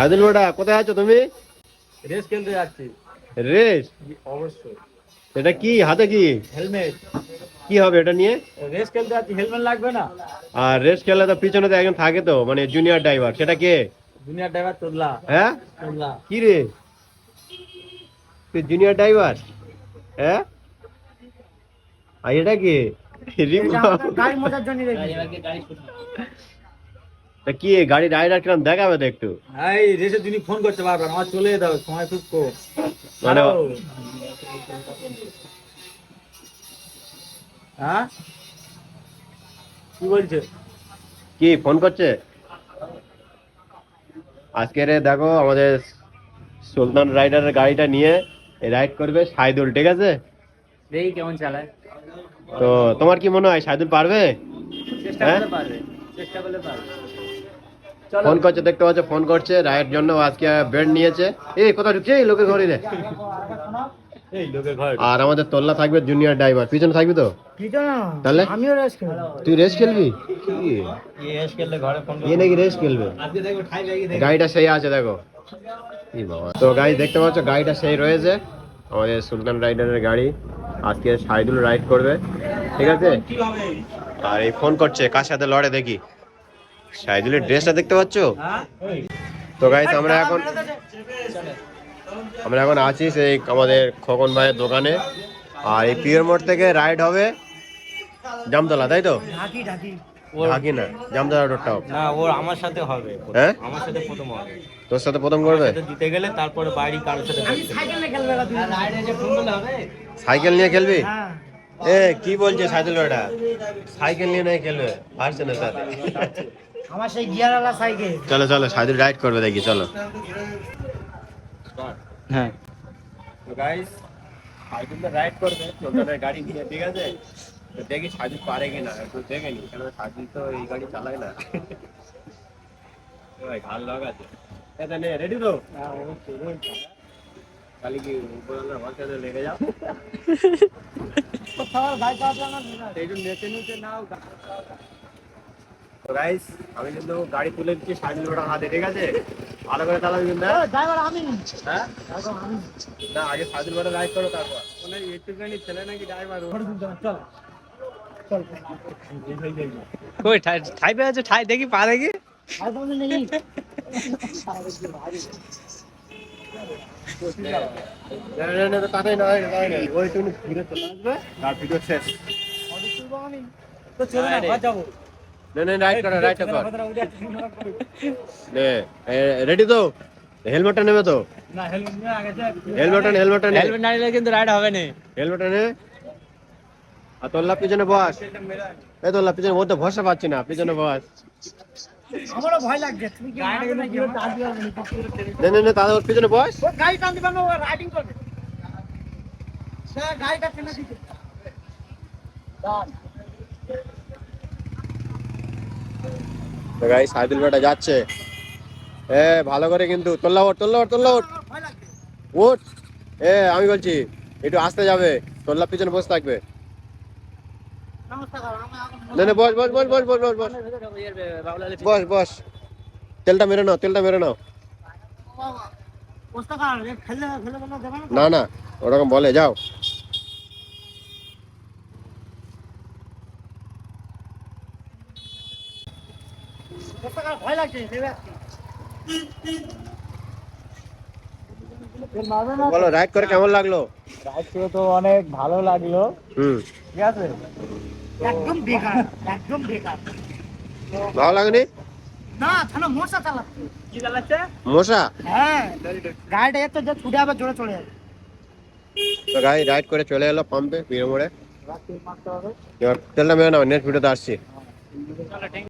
সাইদুল বেটা কোথায় আছো তুমি? রেস খেলতে যাচ্ছি। রেস? অবশ্যই। এটা কি হাতে কি? হেলমেট। কি হবে এটা নিয়ে? রেস খেলতে যাচ্ছি, হেলমেট লাগবে না? আর রেস খেলে তো পিছনে তো একজন থাকে তো, মানে জুনিয়র ড্রাইভার, সেটা কে? Junior driver তোল্লা। হ্যাঁ তোল্লা। কি রে, তুই জুনিয়র ড্রাইভার? হ্যাঁ আর এটা কি? গাড়ি মজার জন্য তা কি গাড়ি রাইডার কিরম দেখাবে তো একটু। এই রেসের জন্য ফোন করতে পারবেন, আমার চলে দাও, সময় খুব কম। মানে হ্যাঁ কি বলছে? কি ফোন করছে? আজকে রে দেখো আমাদের সুলতান রাইডারের গাড়িটা নিয়ে রাইড করবে সাইদুল, ঠিক আছে? দেখি কেমন চালায়। তো তোমার কি মনে হয় সাইদুল পারবে? চেষ্টা হ্যাঁ? করলে পারবে, চেষ্টা করলে পারবে। ফোন করছে, দেখতে পাচ্ছ ফোন করছে, রাইড জন্য আজকে বেড নিয়েছে। এই কোথায় ঢুকছে? এই লোকের ঘরে রে। এই লোকের ঘর। আর আমাদের তোল্লা থাকবে জুনিয়র ড্রাইভার, পিছনে থাকবি তো? তাহলে আমিও রেস খেলবো। তুই রেস খেলবি? কি রেস খেললে ঘরে ফোন এ নাকি রেস খেলবে? আজকে দেখো ঠাই ব্যাগই দেখো। গাড়িটা সেই আছে দেখো। এই বাবা, তো গাড়ি দেখতে পাচ্ছ গাড়িটা সেই রয়েছে, আমাদের সুলতান রাইডারের গাড়ি। আজকে সাইদুল রাইড করবে, ঠিক আছে? কি হবে? আর এই ফোন করছে, কার সাথে লড়ে দেখি। সাইদুলের ড্রেসটা দেখতে পাচ্ছ? হ্যাঁ তো গাইস আমরা এখন আছি সেই আমাদের খোকন ভাইয়ের দোকানে। আর এই পিওর মোড় থেকে রাইড হবে জামতলা, তাই তো? ঢাকি না, জামতলা রোডটাও। না, ওর আমার সাথে হবে। হ্যাঁ আমার সাথে প্রথম হবে। তোর সাথে প্রথম করবে? সাথে জিতে গেলে তারপরে বাড়ি কারোর সাথে সাইকেল নিয়ে খেলবি? এ কি বলছে সাইকেল, ওটা সাইকেল নিয়ে নাই খেলবে, পারছে না সাথে। আমার সেই গিয়ারওয়ালা সাইকেল। চলো চলো সাইকেল রাইড করবে দেখি, চলো। হ্যাঁ তো গাইস সাইকেল রাইড করবে তোদের গাড়ি নিয়ে, ঠিক আছে? তো দেখি সাইকেল পারে কিনা, একটু দেখে নি, কারণ সাইকেল তো এই গাড়ি চালায় না। ভাই ঘাল লাগাছে। এটা নে, রেডি তো? খালি কি উপরওয়ালার ভাষাতে লেগে যাও। তো গাইস আমি কিন্তু গাড়ি তুলে দিচ্ছি সাইকেল ওটা হাতে, ঠিক আছে? ভালো করে চালাবি কিন্তু। হ্যাঁ না, আগে সাইকেল ওটা রাইড করো, তারপর একটুখানি ছেলে নাকি ড্রাইভার। চল চল কই ঠাই পে আছে, ঠাই দেখি পা দেখি। তাড়াতাড়ি নয় ওই তুমি ঘুরে চলে আসবে, আর ভিডিও শেষ। রাইড করো, রাইড করো। রেডি তো? হেলমেটটা নেবে তো? হেলমেটটা হেলমেট না নিলে কিন্তু রাইড হবে না। হেলমেটটা নে। আর তোল্লা পিছনে বস। এই তোল্লা পিছনে, মধ্যে ভরসা পাচ্ছি না, পিছনে বস। আমারও ভয় লাগছে, তুমি কি নে তাহলে ওর পিছনে বস। ও গাড়ি টান দিবা না, ও রাইডিং করবে। স্যার গাড়িটা টেনে দিতে। তো গাইস সাইদুল বেটা যাচ্ছে। ভালো করে কিন্তু, তোল্লা ওঠ, তোল্লা ওঠ, তোল্লা ওঠ, ভয় লাগছে। ওঠ। আমি বলছি একটু আস্তে যাবে, তোল্লা পিছনে বসে থাকবে। নমস্কার, আমি নে বস বস বস বস বস বস বস বস বস। তেলটা মেরে নাও, তেলটা মেরে নাও। না না ওরকম বলে, যাও। ভয় লাগছে। বলো রাইড করে কেমন লাগলো? রাইড করে তো অনেক ভালো লাগলো। ঠিক আছে, একদম বেকার, একদম বেকার। ভালো লাগেনি? না, থানা মশা চালাচ্ছে। কি চালাচ্ছে? মশা? হ্যাঁ, গাড়িটা এত যে ছুটে আবার জোরে চলে যাবে। তো গাড়ি রাইড করে চলে এলো পাম্পে, পিড়ে মোড়ে। এবার তেলটা মেরে নাও, নেক্সট ভিডিওতে আসছি।